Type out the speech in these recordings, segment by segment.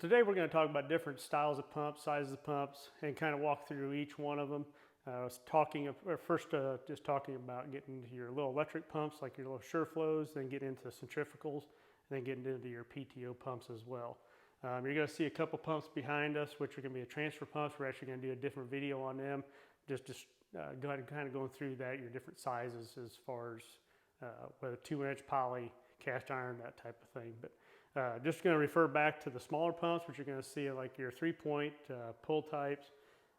Today we're going to talk about different styles of pumps, sizes of pumps, and kind of walk through each one of them. I was just talking about getting into your little electric pumps, like your little SureFlows, then get into centrifugals, and then getting into your PTO pumps as well. You're going to see a couple pumps behind us, which are going to be a transfer pumps. We're actually going to do a different video on them, just go ahead and kind of going through that, your different sizes as far as whether 2-inch poly, cast iron, that type of thing. But just going to refer back to the smaller pumps, which you're going to see like your 3-point pull types,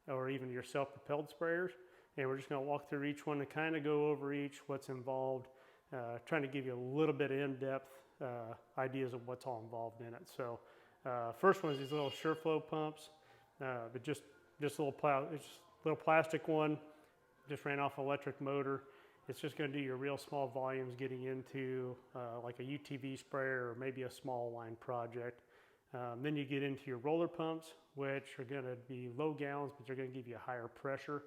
or even your self-propelled sprayers. And we're just going to walk through each one and kind of go over each, what's involved, trying to give you a little bit of in-depth ideas of what's all involved in it. So first one is these little SureFlow pumps, but just a little plastic one, just ran off an electric motor. It's just going to do your real small volumes getting into like a UTV sprayer or maybe a small line project. Then you get into your roller pumps, which are going to be low gallons, but they're going to give you a higher pressure.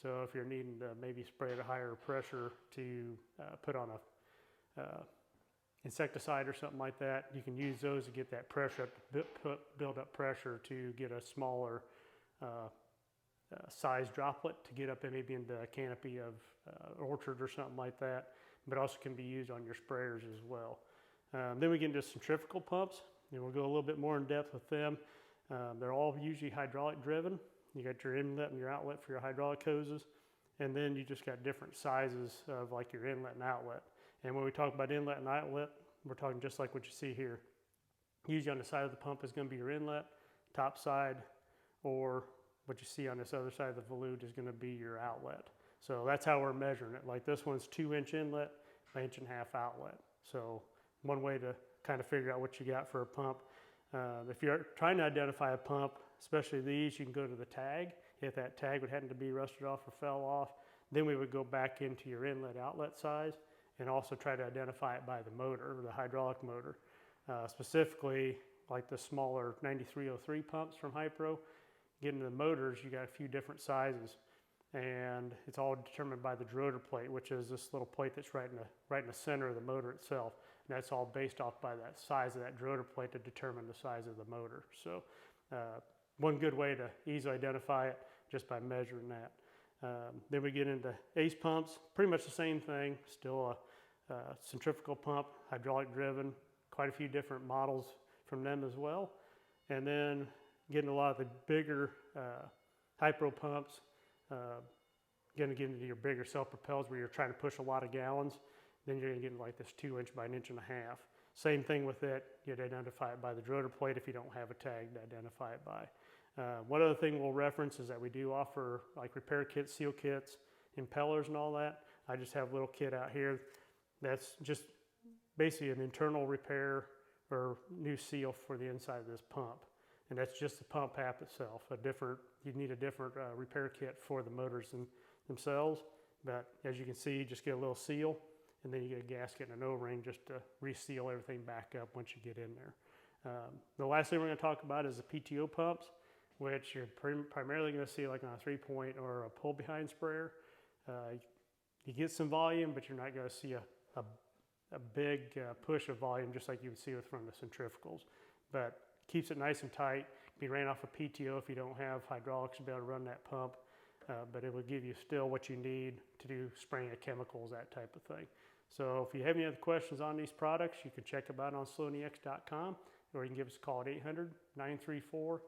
So if you're needing to maybe spray at a higher pressure to put on a insecticide or something like that, you can use those to get that pressure up, build up pressure to get a smaller size droplet to get up and maybe into a canopy of orchard or something like that, but also can be used on your sprayers as well. Then we get into centrifugal pumps, and we'll go a little bit more in depth with them. They're all usually hydraulic driven. You got your inlet and your outlet for your hydraulic hoses, and then you just got different sizes of like your inlet and outlet. And when we talk about inlet and outlet, we're talking just like what you see here. Usually on the side of the pump is going to be your inlet, top side, or what you see on this other side of the volute is going to be your outlet. So that's how we're measuring it. Like this one's 2-inch inlet, 1.5 inch outlet. So one way to kind of figure out what you got for a pump. If you're trying to identify a pump, especially these, you can go to the tag. If that tag would happen to be rusted off or fell off, then we would go back into your inlet outlet size and also try to identify it by the motor, or the hydraulic motor. Specifically, like the smaller 9303 pumps from Hypro, getting to the motors, you got a few different sizes, and it's all determined by the rotor plate, which is this little plate that's right in the center of the motor itself. And that's all based off by that size of that rotor plate to determine the size of the motor. So one good way to easily identify it just by measuring that. Then we get into Ace pumps, pretty much the same thing, still a centrifugal pump, hydraulic driven, quite a few different models from them as well. And then getting a lot of the bigger Hypro pumps, going to get into your bigger self-propels where you're trying to push a lot of gallons. Then you're going to get like this 2-inch by 1.5 inches. Same thing with it. You'd identify it by the rotor plate if you don't have a tag to identify it by. One other thing we'll reference is that we do offer like repair kits, seal kits, impellers and all that. I just have a little kit out here that's just basically an internal repair or new seal for the inside of this pump. And that's just the pump pap itself. You need a different repair kit for the motors themselves. But as you can see, you just get a little seal, and then you get a gasket and an O-ring just to reseal everything back up once you get in there. The last thing we're going to talk about is the PTO pumps, which you're primarily going to see like on a 3-point or a pull behind sprayer. You get some volume, but you're not going to see a big push of volume just like you would see from the centrifugals. But keeps it nice and tight. Can be ran off a PTO if you don't have hydraulics to be able to run that pump, but it will give you still what you need to do spraying of chemicals, that type of thing. So if you have any other questions on these products, you can check them out on sloanex.com, or you can give us a call at 800-934-9777.